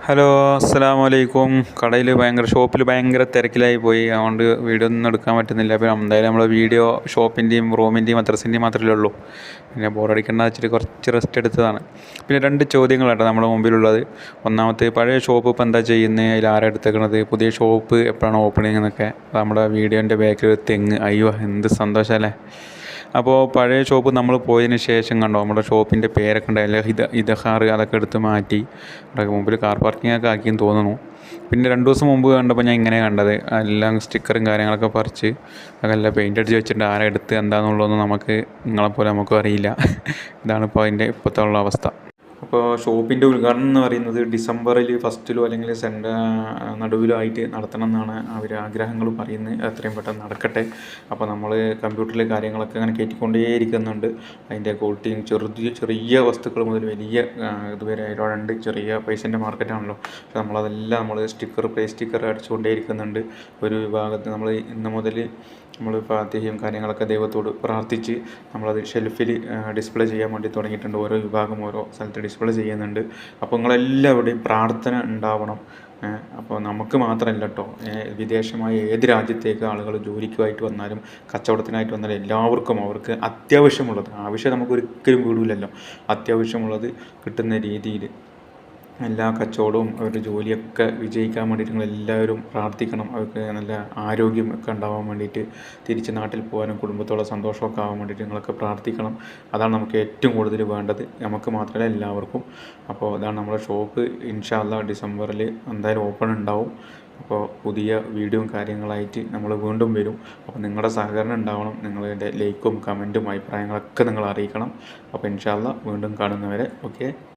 Hello, അസ്സലാമു അലൈക്കും. ഷോപ്പിൽ ഭയങ്കര തിരക്കിലായി പോയി. അതുകൊണ്ട് വീഡിയോ ഒന്നും എടുക്കാൻ പറ്റുന്നില്ല. അപ്പോൾ എന്തായാലും നമ്മൾ വീഡിയോ ഷോപ്പിൻ്റെയും റൂമിൻ്റെയും മദ്രസിൻ്റെയും മാത്രമേ ഉള്ളൂ. പിന്നെ ബോറടിക്കണ്ട വെച്ചിട്ട് കുറച്ച് റെസ്റ്റ് എടുത്തതാണ്. പിന്നെ രണ്ട് ചോദ്യങ്ങളാണ് നമ്മുടെ മുമ്പിലുള്ളത്. ഒന്നാമത്തെ, പഴയ ഷോപ്പ് ഇപ്പോൾ എന്താ ചെയ്യുന്നത്, അതിൽ ആരാ എടുത്തേക്കണത്, പുതിയ ഷോപ്പ് എപ്പോഴാണ് ഓപ്പണിങ് എന്നൊക്കെ. നമ്മുടെ വീഡിയോൻ്റെ ബാക്കിൽ ഒരു തെങ്ങ്, അയ്യോ എന്ത് സന്തോഷമല്ലേ. അപ്പോൾ പഴയ ഷോപ്പ് നമ്മൾ പോയതിന് ശേഷം കണ്ടോ, നമ്മുടെ ഷോപ്പിൻ്റെ പേരൊക്കെ ഉണ്ടായില്ല, ഇദഹാർ, അതൊക്കെ എടുത്ത് മാറ്റി അവിടെ മുമ്പിൽ കാർ പാർക്കിംഗ് ഒക്കെ ആക്കിയെന്ന് തോന്നുന്നു. പിന്നെ 2 ദിവസം മുമ്പ് കണ്ടപ്പോൾ ഞാൻ ഇങ്ങനെ കണ്ടത്, എല്ലാം സ്റ്റിക്കറും കാര്യങ്ങളൊക്കെ പറിച്ച് അതെല്ലാം പെയിൻ്റ് അടിച്ച് വെച്ചിട്ടുണ്ട്. ആരെ എടുത്ത് എന്താണെന്നുള്ളതൊന്നും നിങ്ങളെപ്പോലെ നമുക്കും അറിയില്ല. ഇതാണിപ്പോൾ അതിൻ്റെ ഇപ്പോഴത്തെ ഉള്ള അവസ്ഥ. അപ്പോൾ ഷോപ്പിൻ്റെ ഉദ്ഘാടനം എന്ന് പറയുന്നത് ഡിസംബറിൽ ഫസ്റ്റിലോ അല്ലെങ്കിൽ നടുവിലോ ആയിട്ട് നടത്തണം എന്നാണ് അവർ ആഗ്രഹങ്ങൾ പറയുന്നത്. എത്രയും പെട്ടെന്ന് നടക്കട്ടെ. അപ്പോൾ നമ്മൾ കമ്പ്യൂട്ടറിൽ കാര്യങ്ങളൊക്കെ അങ്ങനെ കയറ്റിക്കൊണ്ടേയിരിക്കുന്നുണ്ട്. അതിൻ്റെ ക്വാളിറ്റിയും ചെറിയ വസ്തുക്കൾ മുതൽ വലിയ ഇതുവരെ അതിലോടുണ്ട്. ചെറിയ പൈസൻ്റെ മാർക്കറ്റാണല്ലോ. പക്ഷെ നമ്മൾ പ്ലേ സ്റ്റിക്കർ അടിച്ചുകൊണ്ടേയിരിക്കുന്നുണ്ട്. ഒരു വിഭാഗത്തിൽ നമ്മൾ ഇന്ന് മുതൽ നമ്മൾ ഫാത്തിഹയും കാര്യങ്ങളൊക്കെ ദൈവത്തോട് പ്രാർത്ഥിച്ച് നമ്മളത് ഷെൽഫിൽ ഡിസ്പ്ലേ ചെയ്യാൻ വേണ്ടി തുടങ്ങിയിട്ടുണ്ട്. ഓരോ വിഭാഗം ഓരോ സ്ഥലത്ത് ഡിസ്പ്ലേ ചെയ്യുന്നുണ്ട്. അപ്പോൾ നിങ്ങളെല്ലാവരുടെയും പ്രാർത്ഥന ഉണ്ടാവണം. അപ്പോൾ നമുക്ക് മാത്രമല്ല കേട്ടോ, വിദേശമായ ഏത് രാജ്യത്തേക്ക് ആളുകൾ ജോലിക്കുമായിട്ട് വന്നാലും കച്ചവടത്തിനായിട്ട് വന്നാലും എല്ലാവർക്കും അവർക്ക് അത്യാവശ്യമുള്ളത്, ആവശ്യം നമുക്ക് ഒരിക്കലും വീടില്ലല്ലോ, അത്യാവശ്യമുള്ളത് കിട്ടുന്ന രീതിയിൽ എല്ലാ കച്ചവടവും അവരുടെ ജോലിയൊക്കെ വിജയിക്കാൻ വേണ്ടിയിട്ട് നിങ്ങളെല്ലാവരും പ്രാർത്ഥിക്കണം. അവർക്ക് നല്ല ആരോഗ്യം ഒക്കെ ഉണ്ടാവാൻ വേണ്ടിയിട്ട്, തിരിച്ച് നാട്ടിൽ പോകാനും കുടുംബത്തോളം സന്തോഷമൊക്കെ ആവാൻ വേണ്ടിയിട്ട് നിങ്ങളൊക്കെ പ്രാർത്ഥിക്കണം. അതാണ് നമുക്ക് ഏറ്റവും കൂടുതൽ വേണ്ടത്, നമുക്ക് മാത്രമല്ല എല്ലാവർക്കും. അപ്പോൾ അതാണ് നമ്മുടെ ഷോപ്പ്. ഇൻഷാ അല്ലാഹ് ഡിസംബറിൽ എന്തായാലും ഓപ്പൺ ഉണ്ടാവും. അപ്പോൾ പുതിയ വീഡിയോയും കാര്യങ്ങളായിട്ട് നമ്മൾ വീണ്ടും വരും. അപ്പോൾ നിങ്ങളുടെ സഹകരണം ഉണ്ടാവണം. നിങ്ങളുടെ ലൈക്കും കമൻറ്റും അഭിപ്രായങ്ങളൊക്കെ നിങ്ങൾ അറിയിക്കണം. അപ്പോൾ ഇൻഷാ അല്ലാഹ് വീണ്ടും കാണുന്നവരെ ഓക്കെ.